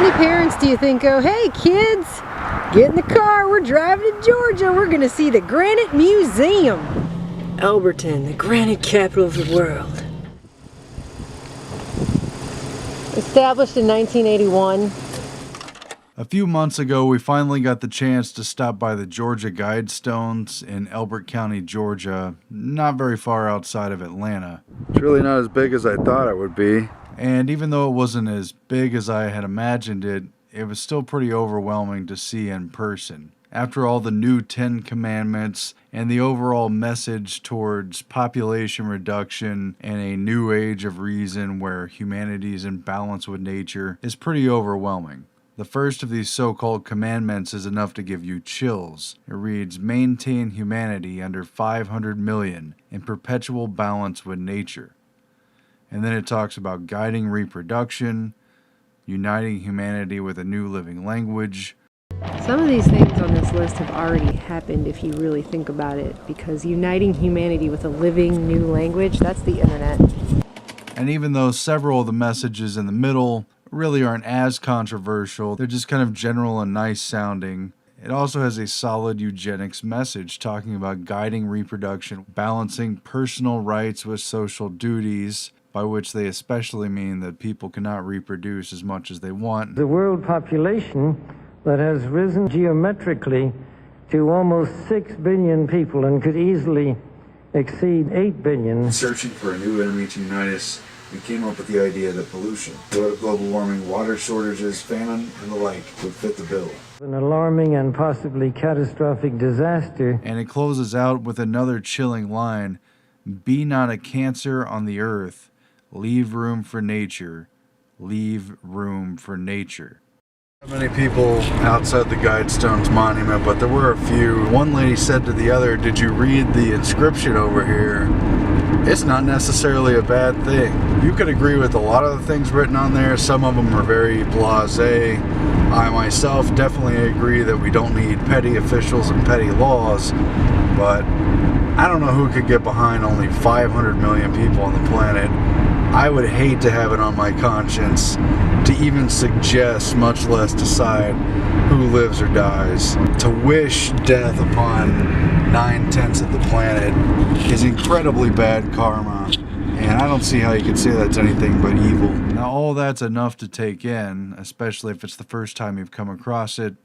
many parents do you think go, hey kids, get in the car, we're driving to Georgia, we're gonna see the Granite Museum. Alberton, the granite capital of the world. Established in 1981. A few months ago, we finally got the chance to stop by the Georgia Guidestones in Elbert County, Georgia, not very far outside of Atlanta. It's really not as big as I thought it would be. And even though it wasn't as big as I had imagined it, it was still pretty overwhelming to see in person. After all the new 10 commandments and the overall message towards population reduction and a new age of reason where humanity is in balance with nature is pretty overwhelming. The first of these so-called commandments is enough to give you chills. It reads, maintain humanity under 500 million in perpetual balance with nature. And then it talks about guiding reproduction, uniting humanity with a new living language. Some of these things on this list have already happened if you really think about it, because uniting humanity with a living new language, that's the internet. And even though several of the messages in the middle really aren't as controversial, they're just kind of general and nice sounding. It also has a solid eugenics message talking about guiding reproduction, balancing personal rights with social duties, by which they especially mean that people cannot reproduce as much as they want. The world population that has risen geometrically to almost 6 billion people and could easily exceed 8 billion. Searching for a new enemy to unite us, we came up with the idea that pollution, global warming, water shortages, famine, and the like would fit the bill. An alarming and possibly catastrophic disaster. And it closes out with another chilling line, be not a cancer on the earth, leave room for nature, leave room for nature. Not many people outside the Guidestones monument, but there were a few. One lady said to the other, did you read the inscription over here? It's not necessarily a bad thing. You could agree with a lot of the things written on there. Some of them are very blasé. I myself definitely agree that we don't need petty officials and petty laws, but I don't know who could get behind only 500 million people on the planet. I would hate to have it on my conscience to even suggest, much less decide, who lives or dies. To wish death upon 9/10 of the planet is incredibly bad karma, and I don't see how you could say that's anything but evil. Now all that's enough to take in, especially if it's the first time you've come across it,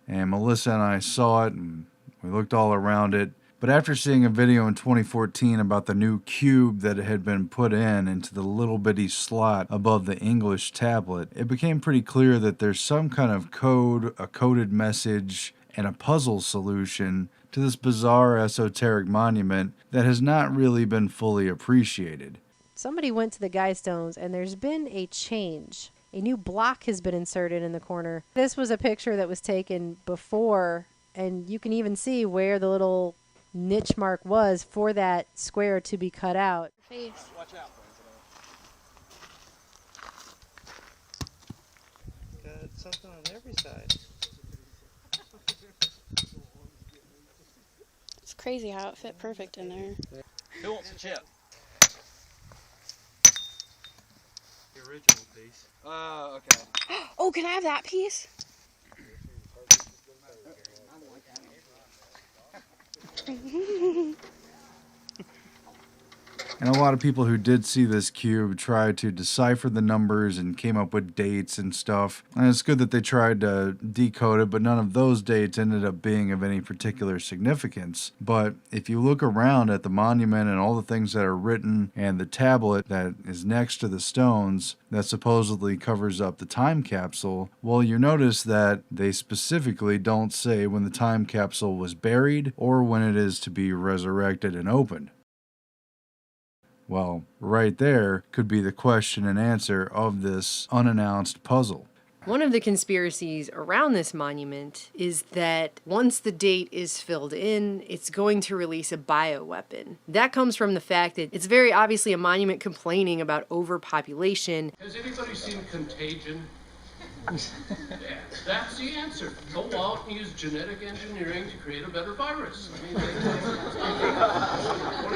and Melissa and I saw it and we looked all around it. But after seeing a video in 2014 about the new cube that had been put into the little bitty slot above the English tablet, it became pretty clear that there's some kind of code, a coded message, and a puzzle solution to this bizarre esoteric monument that has not really been fully appreciated. Somebody went to the Guidestones and there's been a change. A new block has been inserted in the corner. This was a picture that was taken before, and you can even see where the little niche mark was for that square to be cut out. Watch out. Got something on every side. It's crazy how it fit perfect in there. Who wants a chip? The original piece. Oh, okay. Oh, can I have that piece? And a lot of people who did see this cube tried to decipher the numbers and came up with dates and stuff. And it's good that they tried to decode it, but none of those dates ended up being of any particular significance. But if you look around at the monument and all the things that are written and the tablet that is next to the stones that supposedly covers up the time capsule, well, you notice that they specifically don't say when the time capsule was buried or when it is to be resurrected and opened. Well, right there could be the question and answer of this unannounced puzzle. One of the conspiracies around this monument is that once the date is filled in, it's going to release a bioweapon. That comes from the fact that it's very obviously a monument complaining about overpopulation. Has anybody seen Contagion? Yeah, that's the answer. Go out and use genetic engineering to create a better virus.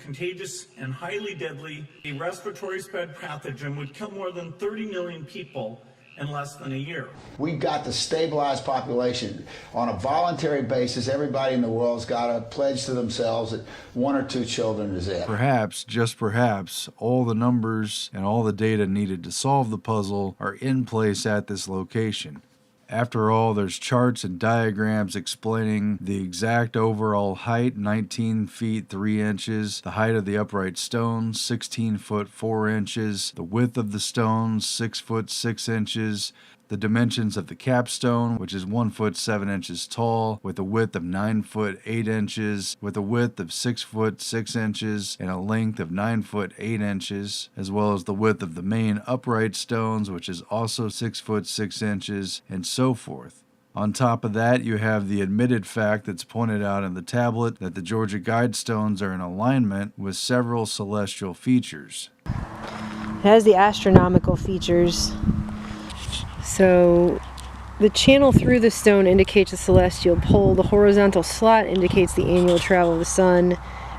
Contagious and highly deadly, a respiratory spread pathogen would kill more than 30 million people in less than a year. We've got to stabilize population. On a voluntary basis, everybody in the world's got to pledge to themselves that 1 or 2 children is it. Perhaps, just perhaps, all the numbers and all the data needed to solve the puzzle are in place at this location. After all, there's charts and diagrams explaining the exact overall height, 19 feet 3 inches, the height of the upright stones, 16 foot 4 inches, the width of the stones, 6 foot 6 inches, the dimensions of the capstone, which is 1 foot 7 inches tall, with a width of 9 foot 8 inches, with a width of 6 foot 6 inches, and a length of 9 foot 8 inches, as well as the width of the main upright stones, which is also 6 foot 6 inches, and so forth. On top of that, you have the admitted fact that's pointed out in the tablet that the Georgia Guidestones are in alignment with several celestial features. It has the astronomical features. So the channel through the stone indicates a celestial pole, the horizontal slot indicates the annual travel of the sun,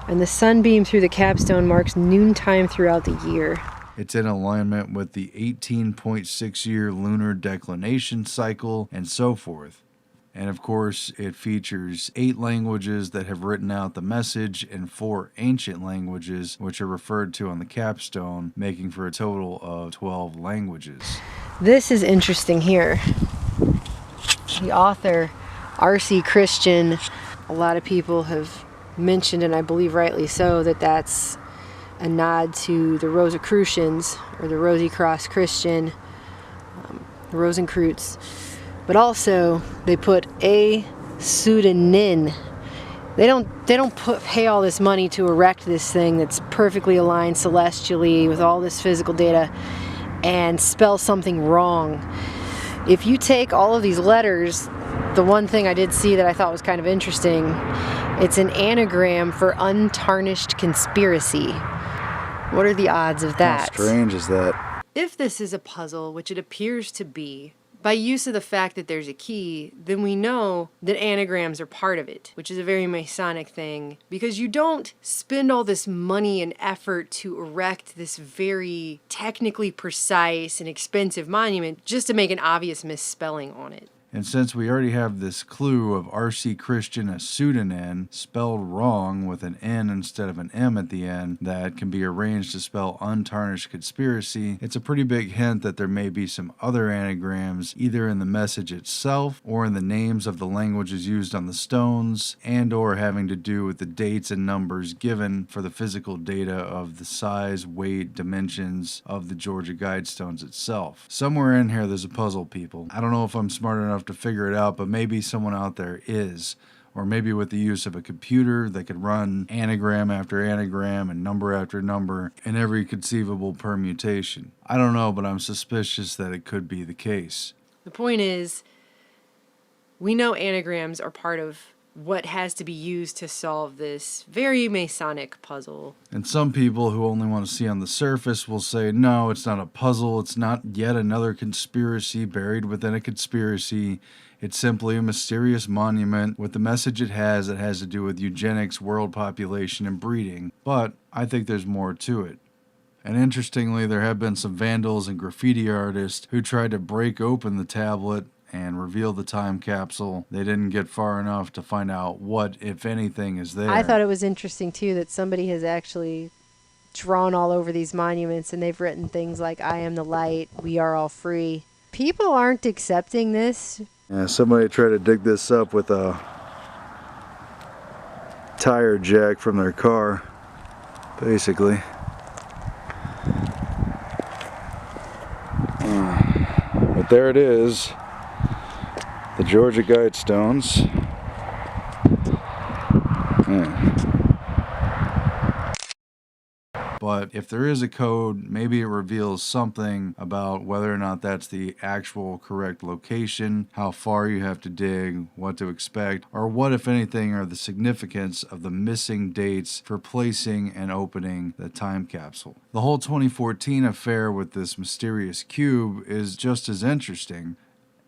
and the sunbeam through the capstone marks noontime throughout the year. It's in alignment with the 18.6-year lunar declination cycle and so forth. And of course, it features 8 languages that have written out the message and 4 ancient languages, which are referred to on the capstone, making for a total of 12 languages. This is interesting here. The author, R.C. Christian, a lot of people have mentioned, and I believe rightly so, that that's a nod to the Rosicrucians, or the Rosy Cross Christian, the Rosencreutz. But also, they put a pseudonym. They don't pay all this money to erect this thing that's perfectly aligned celestially with all this physical data and spell something wrong. If you take all of these letters, the one thing I did see that I thought was kind of interesting, it's an anagram for untarnished conspiracy. What are the odds of that? How strange is that? If this is a puzzle, which it appears to be, by use of the fact that there's a key, then we know that anagrams are part of it, which is a very Masonic thing, because you don't spend all this money and effort to erect this very technically precise and expensive monument just to make an obvious misspelling on it. And since we already have this clue of R.C. Christian, a pseudonym, spelled wrong with an N instead of an M at the end, that can be arranged to spell untarnished conspiracy, it's a pretty big hint that there may be some other anagrams either in the message itself or in the names of the languages used on the stones, and or having to do with the dates and numbers given for the physical data of the size, weight, dimensions of the Georgia Guidestones itself. Somewhere in here there's a puzzle, people. I don't know if I'm smart enough to figure it out, but maybe someone out there is, or maybe with the use of a computer that could run anagram after anagram and number after number in every conceivable permutation. I don't know, but I'm suspicious that it could be the case. The point is, we know anagrams are part of what has to be used to solve this very Masonic puzzle. And some people who only want to see on the surface will say, no, it's not a puzzle, it's not yet another conspiracy buried within a conspiracy. It's simply a mysterious monument with the message it has that has to do with eugenics, world population, and breeding. But I think there's more to it. And interestingly, there have been some vandals and graffiti artists who tried to break open the tablet and reveal the time capsule. They didn't get far enough to find out what, if anything, is there. I thought it was interesting, too, that somebody has actually drawn all over these monuments, and they've written things like, I am the light, we are all free. People aren't accepting this. Yeah, somebody tried to dig this up with a tire jack from their car, basically. But there it is. The Georgia Guidestones. Yeah. But if there is a code, maybe it reveals something about whether or not that's the actual correct location, how far you have to dig, what to expect, or what, if anything, are the significance of the missing dates for placing and opening the time capsule. The whole 2014 affair with this mysterious cube is just as interesting.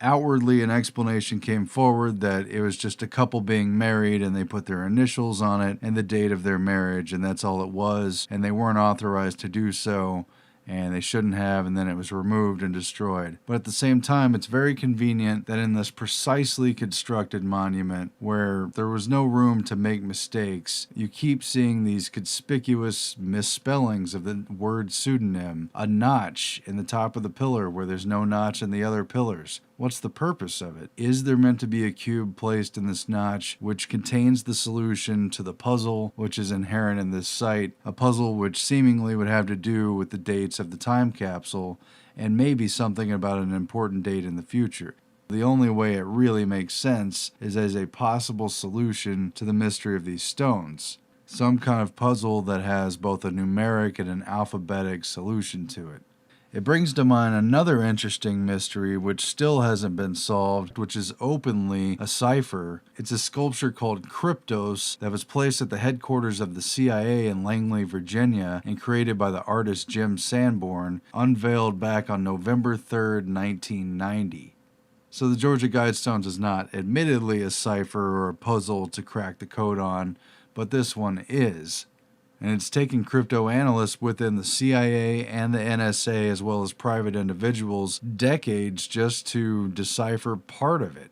Outwardly, an explanation came forward that it was just a couple being married and they put their initials on it and the date of their marriage, and that's all it was, and they weren't authorized to do so, and they shouldn't have, and then it was removed and destroyed. But at the same time, it's very convenient that in this precisely constructed monument, where there was no room to make mistakes, you keep seeing these conspicuous misspellings of the word pseudonym, a notch in the top of the pillar where there's no notch in the other pillars. What's the purpose of it? Is there meant to be a cube placed in this notch which contains the solution to the puzzle which is inherent in this site, a puzzle which seemingly would have to do with the dates of the time capsule and maybe something about an important date in the future? The only way it really makes sense is as a possible solution to the mystery of these stones. Some kind of puzzle that has both a numeric and an alphabetic solution to it. It brings to mind another interesting mystery which still hasn't been solved, which is openly a cipher. It's a sculpture called Cryptos that was placed at the headquarters of the CIA in Langley, Virginia, and created by the artist Jim Sanborn, unveiled back on November 3rd, 1990. So the Georgia Guidestones is not admittedly a cipher or a puzzle to crack the code on, but this one is. And it's taken crypto analysts within the CIA and the NSA, as well as private individuals, decades just to decipher part of it.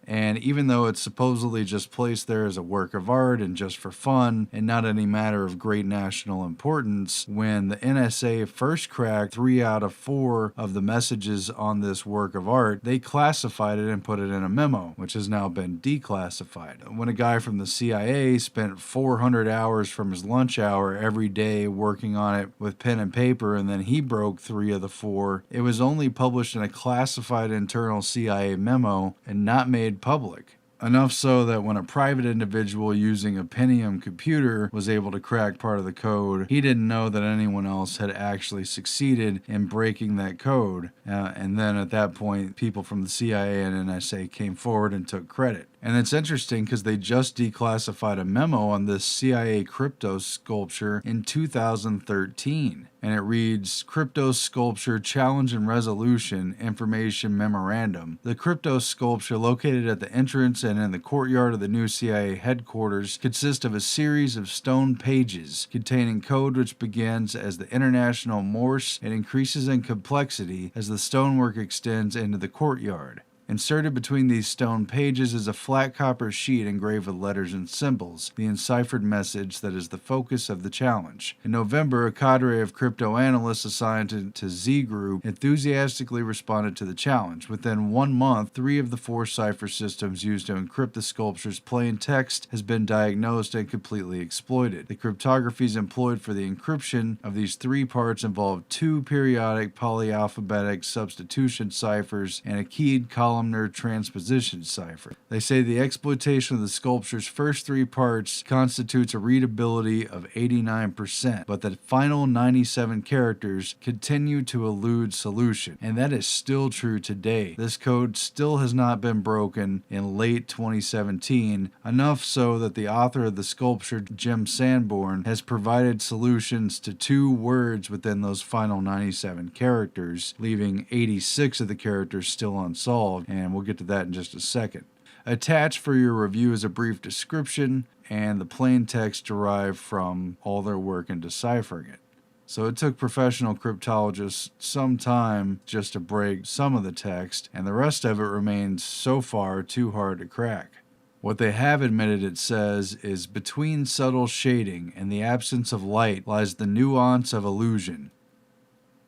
And even though it's supposedly just placed there as a work of art and just for fun and not any matter of great national importance, when the NSA first cracked 3 out of 4 of the messages on this work of art, they classified it and put it in a memo, which has now been declassified. When a guy from the CIA spent 400 hours from his lunch hour every day working on it with pen and paper, and then he broke 3 of the 4, it was only published in a classified internal CIA memo and not made public. Enough so that when a private individual using a Pentium computer was able to crack part of the code, he didn't know that anyone else had actually succeeded in breaking that code. And then at that point, people from the CIA and NSA came forward and took credit. And it's interesting because they just declassified a memo on this CIA crypto sculpture in 2013. And it reads, Crypto Sculpture Challenge and Resolution Information Memorandum. The crypto sculpture located at the entrance and in the courtyard of the new CIA headquarters consists of a series of stone pages containing code which begins as the International Morse and increases in complexity as the stonework extends into the courtyard. Inserted between these stone pages is a flat copper sheet engraved with letters and symbols, the enciphered message that is the focus of the challenge. In November, a cadre of crypto analysts assigned to Z Group enthusiastically responded to the challenge. Within 1 month, 3 of the 4 cipher systems used to encrypt the sculpture's plain text has been diagnosed and completely exploited. The cryptographies employed for the encryption of these 3 parts involve 2 periodic polyalphabetic substitution ciphers and a keyed columnar transposition cipher. They say the exploitation of the sculpture's first 3 parts constitutes a readability of 89%, but the final 97 characters continue to elude solution, and that is still true today. This code still has not been broken in late 2017, enough so that the author of the sculpture, Jim Sanborn, has provided solutions to 2 words within those final 97 characters, leaving 86 of the characters still unsolved, and we'll get to that in just a second. Attached for your review is a brief description and the plain text derived from all their work in deciphering it. So it took professional cryptologists some time just to break some of the text, and the rest of it remains so far too hard to crack. What they have admitted it says is, between subtle shading and the absence of light lies the nuance of illusion.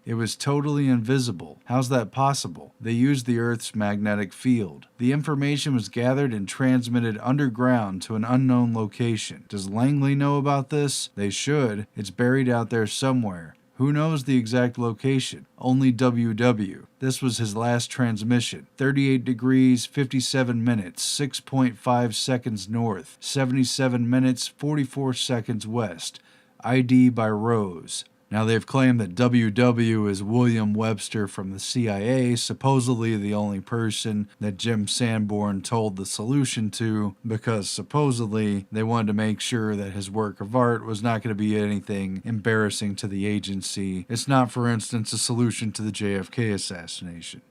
It was totally invisible. How's that possible? They used the Earth's magnetic field. The information was gathered and transmitted underground to an unknown location. Does Langley know about this? They should. It's buried out there somewhere. Who knows the exact location? Only WW. This was his last transmission. 38 degrees, 57 minutes, 6.5 seconds north, 77 minutes, 44 seconds west. ID by Rose. Now, they've claimed that WW is William Webster from the CIA, supposedly the only person that Jim Sanborn told the solution to, because supposedly they wanted to make sure that his work of art was not going to be anything embarrassing to the agency. It's not, for instance, a solution to the JFK assassination.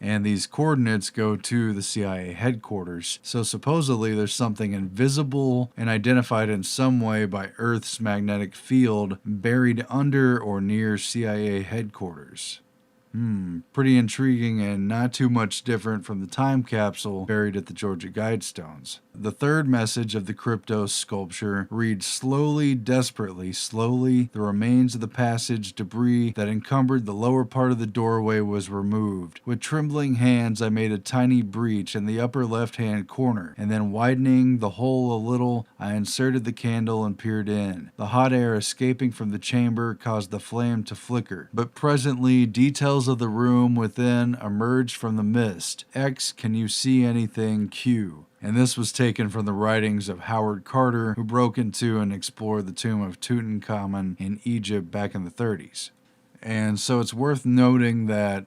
and these coordinates go to the CIA headquarters. So supposedly there's something invisible and identified in some way by Earth's magnetic field buried under or near CIA headquarters. Pretty intriguing and not too much different from the time capsule buried at the Georgia Guidestones. The third message of the crypto sculpture reads, "Slowly, desperately, slowly, the remains of the passage debris that encumbered the lower part of the doorway was removed. With trembling hands, I made a tiny breach in the upper left-hand corner, and then widening the hole a little, I inserted the candle and peered in. The hot air escaping from the chamber caused the flame to flicker, but presently details of the room within emerged from the mist. X, can you see anything? Q." And this was taken from the writings of Howard Carter, who broke into and explored the tomb of Tutankhamun in Egypt back in the 30s. And so it's worth noting that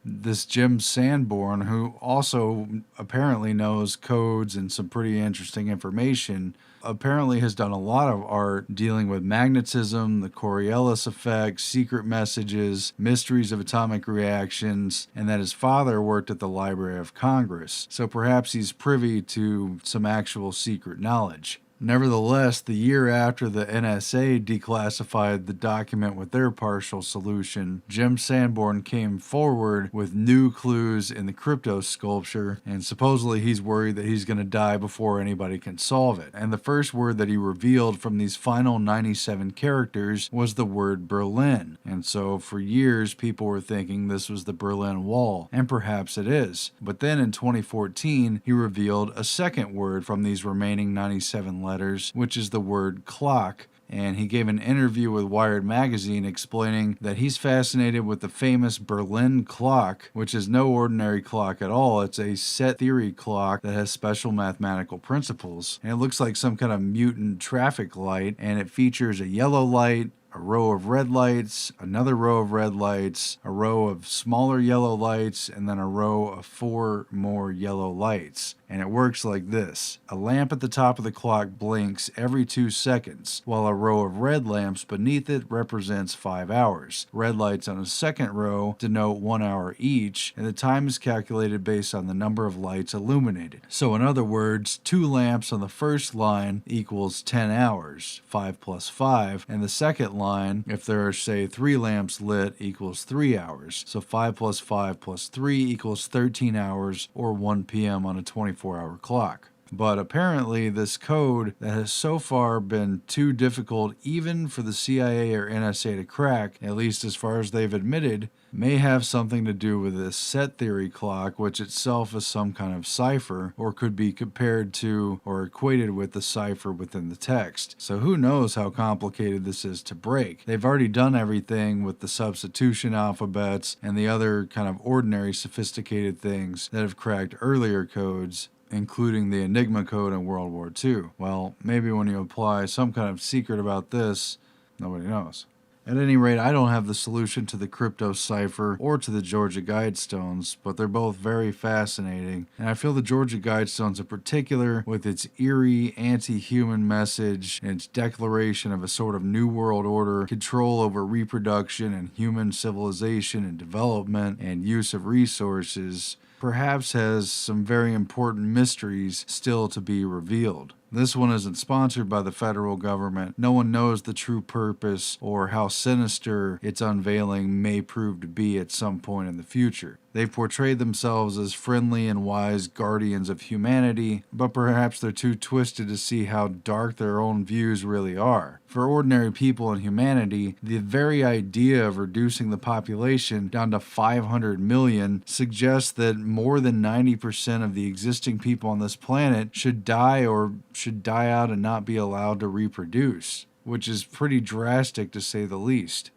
this Jim Sanborn, who also apparently knows codes and some pretty interesting information, apparently has done a lot of art dealing with magnetism, the Coriolis effect, secret messages, mysteries of atomic reactions, and that his father worked at the Library of Congress. So perhaps he's privy to some actual secret knowledge. Nevertheless, the year after the NSA declassified the document with their partial solution, Jim Sanborn came forward with new clues in the crypto sculpture, and supposedly he's worried that he's going to die before anybody can solve it. And the first word that he revealed from these final 97 characters was the word Berlin. And so for years, people were thinking this was the Berlin Wall, and perhaps it is. But then in 2014, he revealed a second word from these remaining 97 letters, which is the word clock. And he gave an interview with Wired Magazine explaining that he's fascinated with the famous Berlin clock, which is no ordinary clock at all. It's a set theory clock that has special mathematical principles. And it looks like some kind of mutant traffic light, and it features a yellow light, a row of red lights, another row of red lights, a row of smaller yellow lights, and then a row of 4 more yellow lights. And it works like this. A lamp at the top of the clock blinks every 2 seconds, while a row of red lamps beneath it represents 5 hours. Red lights on the second row denote 1 hour each, and the time is calculated based on the number of lights illuminated. So in other words, 2 lamps on the first line equals 10 hours, 5 plus 5, and the second line, if there are, say, 3 lamps lit, equals 3 hours. So 5 plus 5 plus 3 equals 13 hours, or 1 p.m. on a 24-hour clock. But apparently this code that has so far been too difficult even for the CIA or NSA to crack, at least as far as they've admitted, may have something to do with this set theory clock, which itself is some kind of cipher, or could be compared to or equated with the cipher within the text. So who knows how complicated this is to break. They've already done everything with the substitution alphabets and the other kind of ordinary sophisticated things that have cracked earlier codes, including the Enigma code in World War II. Well, maybe when you apply some kind of secret about this, nobody knows. At any rate, I don't have the solution to the crypto cipher or to the Georgia Guidestones, but they're both very fascinating, and I feel the Georgia Guidestones in particular, with its eerie, anti-human message and its declaration of a sort of new world order, control over reproduction and human civilization and development and use of resources, perhaps has some very important mysteries still to be revealed. This one isn't sponsored by the federal government. No one knows the true purpose or how sinister its unveiling may prove to be at some point in the future. They've portrayed themselves as friendly and wise guardians of humanity, but perhaps they're too twisted to see how dark their own views really are. For ordinary people and humanity, the very idea of reducing the population down to 500 million suggests that more than 90% of the existing people on this planet should die or should die out and not be allowed to reproduce, which is pretty drastic to say the least.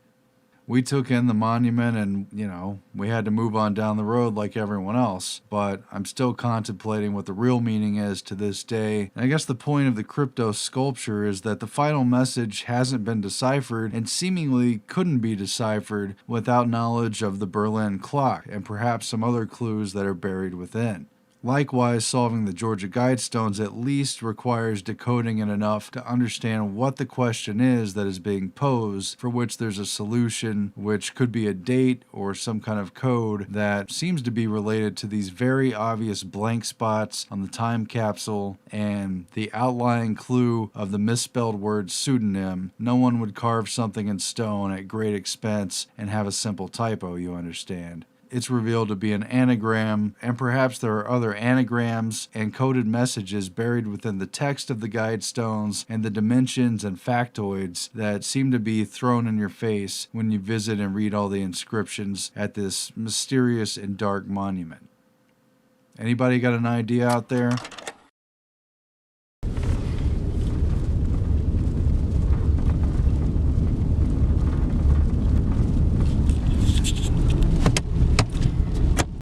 We took in the monument and, we had to move on down the road like everyone else, but I'm still contemplating what the real meaning is to this day. And I guess the point of the crypto sculpture is that the final message hasn't been deciphered and seemingly couldn't be deciphered without knowledge of the Berlin clock and perhaps some other clues that are buried within. Likewise, solving the Georgia Guidestones at least requires decoding it enough to understand what the question is that is being posed, for which there's a solution, which could be a date or some kind of code that seems to be related to these very obvious blank spots on the time capsule and the outlying clue of the misspelled word pseudonym. No one would carve something in stone at great expense and have a simple typo, you understand. It's revealed to be an anagram, and perhaps there are other anagrams and coded messages buried within the text of the Guidestones and the dimensions and factoids that seem to be thrown in your face when you visit and read all the inscriptions at this mysterious and dark monument. Anybody got an idea out there?